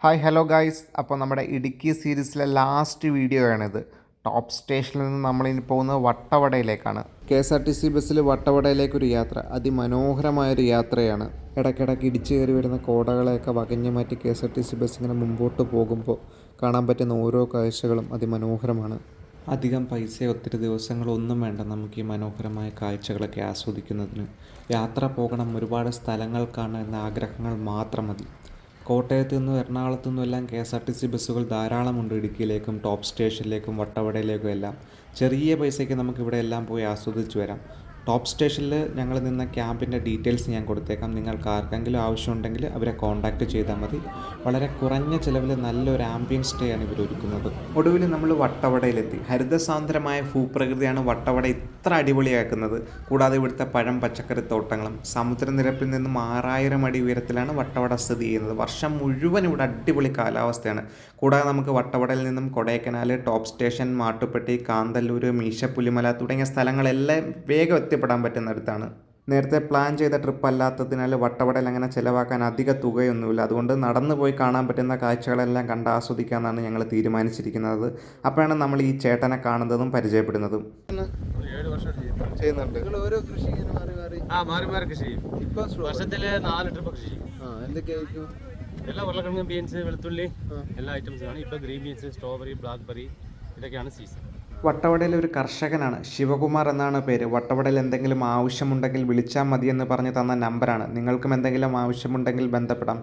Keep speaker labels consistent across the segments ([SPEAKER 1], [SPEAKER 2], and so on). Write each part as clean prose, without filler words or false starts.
[SPEAKER 1] Hi hello guys. അപ്പോൾ നമ്മുടെ ഇടുക്കി സീരീസിലെ ലാസ്റ്റ് വീഡിയോ ആണിത്. ടോപ്പ് സ്റ്റേഷനിൽ നിന്ന് നമ്മളിനി പോകുന്നത് വട്ടവടയിലേക്കാണ്. KSRTC ബസ്സിൽ വട്ടവടയിലേക്കൊരു യാത്ര. അതിമനോഹരമായൊരു യാത്രയാണ്. ഇടയ്ക്കിടയ്ക്ക് ഇടിച്ചു കയറി വരുന്ന കോടകളെയൊക്കെ വകഞ്ഞു മാറ്റി KSRTC ബസ് ഇങ്ങനെ മുമ്പോട്ട് പോകുമ്പോൾ കാണാൻ പറ്റുന്ന ഓരോ കാഴ്ചകളും അതിമനോഹരമാണ്. അധികം പൈസ ഒത്തിരി ദിവസങ്ങളൊന്നും വേണ്ട നമുക്ക് ഈ മനോഹരമായ കാഴ്ചകളൊക്കെ ആസ്വദിക്കുന്നതിന്. യാത്ര പോകണം, ഒരുപാട് സ്ഥലങ്ങൾ കാണാൻ എന്ന ആഗ്രഹങ്ങൾ മാത്രം മതി. കോട്ടയത്തു നിന്നും എറണാകുളത്തു നിന്നും എല്ലാം KSRTC ബസ്സുകൾ ധാരാളമുണ്ട്. ഇടുക്കിയിലേക്കും ടോപ്പ് സ്റ്റേഷനിലേക്കും വട്ടവടയിലേക്കും എല്ലാം ചെറിയ പൈസയ്ക്ക് നമുക്കിവിടെ എല്ലാം പോയി ആസ്വദിച്ച് വരാം. ടോപ്പ് സ്റ്റേഷനിൽ ഞങ്ങൾ നിന്ന ക്യാമ്പിൻ്റെ ഡീറ്റെയിൽസ് ഞാൻ കൊടുത്തേക്കാം. നിങ്ങൾക്ക് ആർക്കെങ്കിലും ആവശ്യമുണ്ടെങ്കിൽ അവരെ കോൺടാക്റ്റ് ചെയ്താൽ മതി. വളരെ കുറഞ്ഞ ചിലവിൽ നല്ലൊരു ആംബിയൻസ് സ്റ്റേ ആണ് ഇവർ ഒരുക്കുന്നത്. ഒടുവിൽ നമ്മൾ വട്ടവടയിലെത്തി. ഹരിതസാന്ദ്രമായ ഭൂപ്രകൃതിയാണ് വട്ടവട ഇത്ര അടിപൊളിയാക്കുന്നത്. കൂടാതെ ഇവിടുത്തെ പഴം പച്ചക്കറി തോട്ടങ്ങളും. സമുദ്രനിരപ്പിൽ നിന്നും 6000 അടി ഉയരത്തിലാണ് വട്ടവട സ്ഥിതി ചെയ്യുന്നത്. വർഷം മുഴുവൻ ഇവിടെ അടിപൊളി കാലാവസ്ഥയാണ്. കൂടാതെ നമുക്ക് വട്ടവടയിൽ നിന്നും കൊടൈക്കനാൽ, ടോപ്പ് സ്റ്റേഷൻ, മാട്ടുപ്പെട്ടി, കാന്തല്ലൂർ, മീശപ്പുലിമല തുടങ്ങിയ സ്ഥലങ്ങളെല്ലാം വേഗം എത്തിപ്പെടാൻ പറ്റുന്നിടത്താണ്. നേരത്തെ പ്ലാൻ ചെയ്ത ട്രിപ്പ് അല്ലാത്തതിനാൽ വട്ടവടയിൽ അങ്ങനെ ചിലവാക്കാൻ അധിക തുകയൊന്നുമില്ല. അതുകൊണ്ട് നടന്നു പോയി കാണാൻ പറ്റുന്ന കാഴ്ചകളെല്ലാം കണ്ട് ആസ്വദിക്കാമെന്നാണ് ഞങ്ങൾ തീരുമാനിച്ചിരിക്കുന്നത്. അപ്പോഴാണ് നമ്മൾ ഈ ചേട്ടനെ കാണുന്നതും പരിചയപ്പെടുന്നതും. ചെയ്യുന്നുണ്ട്.
[SPEAKER 2] മാറി മാറി കൃഷി ചെയ്യും. വർഷത്തില് 4 ട്രിപ്പ് കൃഷി ചെയ്യും.
[SPEAKER 1] എന്തൊക്കെയായിരിക്കും?
[SPEAKER 2] എല്ലാ ഉരുളക്കിഴങ്ങ്, ബീൻസ്, വെളുത്തുള്ളി എല്ലാ ഐറ്റംസും ആണ്. ഇപ്പോൾ ഗ്രീൻ ബീൻസ്, സ്ട്രോബെറി, ബ്ലാക്ക്ബെറി ഇതൊക്കെയാണ് സീസൺ.
[SPEAKER 1] വട്ടവടയിലെ ഒരു കർഷകനാണ്, ശിവകുമാർ എന്നാണ് പേര്. വട്ടവടയിൽ എന്തെങ്കിലും ആവശ്യമുണ്ടെങ്കിൽ വിളിച്ചാൽ മതിയെന്ന് പറഞ്ഞ് തന്ന നമ്പറാണ്. നിങ്ങൾക്കും എന്തെങ്കിലും ആവശ്യമുണ്ടെങ്കിൽ ബന്ധപ്പെടാം.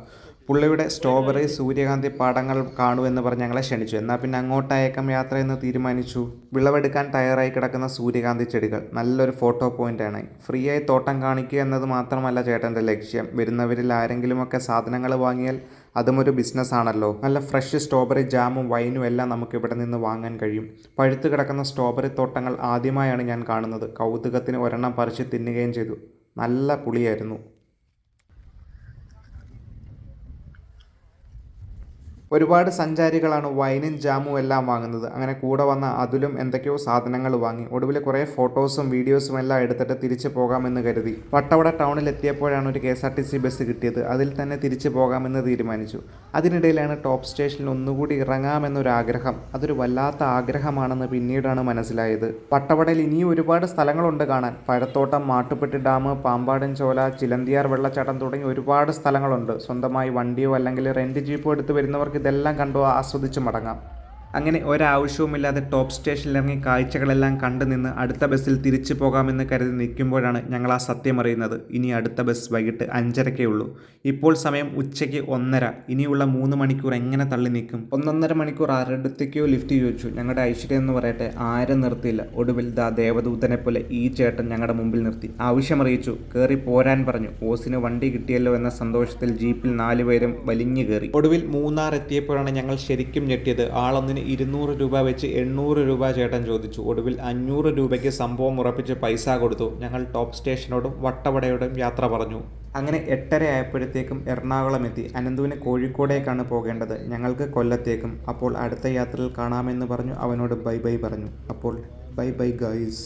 [SPEAKER 1] പുള്ളിയുടെ സ്ട്രോബെറി, സൂര്യകാന്തി പാടങ്ങൾ കാണുമെന്ന് പറഞ്ഞ് ഞങ്ങളെ ക്ഷണിച്ചു. എന്നാൽ പിന്നെ അങ്ങോട്ടയക്കം യാത്രയെന്ന് തീരുമാനിച്ചു. വിളവെടുക്കാൻ തയ്യാറായി കിടക്കുന്ന സൂര്യകാന്തി ചെടികൾ നല്ലൊരു ഫോട്ടോ പോയിൻ്റാണ്. ഫ്രീ ആയി തോട്ടം കാണിക്കുക എന്നത് മാത്രമല്ല ചേട്ടൻ്റെ ലക്ഷ്യം. വരുന്നവരിൽ ആരെങ്കിലുമൊക്കെ സാധനങ്ങൾ വാങ്ങിയാൽ അതും ഒരു ബിസിനസ്സാണല്ലോ. നല്ല ഫ്രഷ് സ്ട്രോബെറി ജാമും വൈനും എല്ലാം നമുക്കിവിടെ നിന്ന് വാങ്ങാൻ കഴിയും. പഴുത്ത് കിടക്കുന്ന സ്ട്രോബെറി തോട്ടങ്ങൾ ആദ്യമായാണ് ഞാൻ കാണുന്നത്. കൗതുകത്തിന് ഒരെണ്ണം പറിച്ച് തിന്നുകയും ചെയ്തു. നല്ല പുളിയായിരുന്നു. ഒരുപാട് സഞ്ചാരികളാണ് വൈനും ജാമും എല്ലാം വാങ്ങുന്നത്. അങ്ങനെ കൂടെ വന്ന അതിലും എന്തൊക്കെയോ സാധനങ്ങൾ വാങ്ങി. ഒടുവിൽ കുറേ ഫോട്ടോസും വീഡിയോസും എല്ലാം എടുത്തിട്ട് തിരിച്ചു പോകാമെന്ന് കരുതി. വട്ടവട ടൗണിൽ എത്തിയപ്പോഴാണ് ഒരു KSRTC ബസ് കിട്ടിയത്. അതിൽ തന്നെ തിരിച്ചു പോകാമെന്ന് തീരുമാനിച്ചു. അതിനിടയിലാണ് ടോപ്പ് സ്റ്റേഷനിൽ ഒന്നുകൂടി ഇറങ്ങാമെന്നൊരാഗ്രഹം. അതൊരു വല്ലാത്ത ആഗ്രഹമാണെന്ന് പിന്നീടാണ് മനസ്സിലായത്. വട്ടവടയിൽ ഇനിയും ഒരുപാട് സ്ഥലങ്ങളുണ്ട് കാണാൻ. പഴത്തോട്ടം, മാട്ടുപ്പെട്ടി ഡാം, പാമ്പാടൻ ചോല, ചിലന്തിയാർ വെള്ളച്ചാട്ടം തുടങ്ങി ഒരുപാട് സ്ഥലങ്ങളുണ്ട്. സ്വന്തമായി വണ്ടിയോ അല്ലെങ്കിൽ റെൻറ്റ് ജീപ്പോ എടുത്ത് വരുന്നവർക്ക് ഇതെല്ലാം കണ്ടു ആസ്വദിച്ച് മടങ്ങാം. അങ്ങനെ ഒരാവശ്യവുമില്ലാതെ ടോപ്പ് സ്റ്റേഷനിൽ ഇറങ്ങി കാഴ്ചകളെല്ലാം കണ്ടു നിന്ന് അടുത്ത ബസ്സിൽ തിരിച്ചു പോകാമെന്ന് കരുതി നിൽക്കുമ്പോഴാണ് ഞങ്ങൾ ആ സത്യം അറിയുന്നത്. ഇനി അടുത്ത ബസ് വൈകിട്ട് 5:30 ഉള്ളൂ. ഇപ്പോൾ സമയം ഉച്ചയ്ക്ക് 1:30. ഇനിയുള്ള 3 മണിക്കൂർ എങ്ങനെ തള്ളി നിൽക്കും? 1.5 മണിക്കൂർ ആരുടെത്തേക്കോ ലിഫ്റ്റ് ചോദിച്ചു. ഞങ്ങളുടെ ഐശ്വര്യം എന്ന് പറയട്ടെ, ആരും നിർത്തിയില്ല. ഒടുവിൽ ദേവദൂതനെ പോലെ ഈ ചേട്ടൻ ഞങ്ങളുടെ മുമ്പിൽ നിർത്തി. ആവശ്യമറിയിച്ചു. കയറി പോരാൻ പറഞ്ഞു. ഓസിന് വണ്ടി കിട്ടിയല്ലോ എന്ന സന്തോഷത്തിൽ ജീപ്പിൽ 4 പേരും വലിഞ്ഞു കയറി. ഒടുവിൽ മൂന്നാർ എത്തിയപ്പോഴാണ് ഞങ്ങൾ ശരിക്കും ഞെട്ടിയത്. ആളൊന്നിന് 200 രൂപ വെച്ച് 800 രൂപ ചേട്ടൻ ചോദിച്ചു. ഒടുവിൽ 500 രൂപയ്ക്ക് സംഭവം ഉറപ്പിച്ച് പൈസ കൊടുത്തു. ഞങ്ങൾ ടോപ്പ് സ്റ്റേഷനോടും വട്ടവടയോടും യാത്ര പറഞ്ഞു. അങ്ങനെ 8:30 ആയപ്പോഴത്തേക്കും എറണാകുളം എത്തി. അനന്തുവിന് കോഴിക്കോടേക്കാണ് പോകേണ്ടത്, ഞങ്ങൾക്ക് കൊല്ലത്തേക്കും. അപ്പോൾ അടുത്ത യാത്രയിൽ കാണാമെന്ന് പറഞ്ഞു അവനോട് ബൈ ബൈ പറഞ്ഞു. അപ്പോൾ ബൈ ബൈ ഗൈസ്.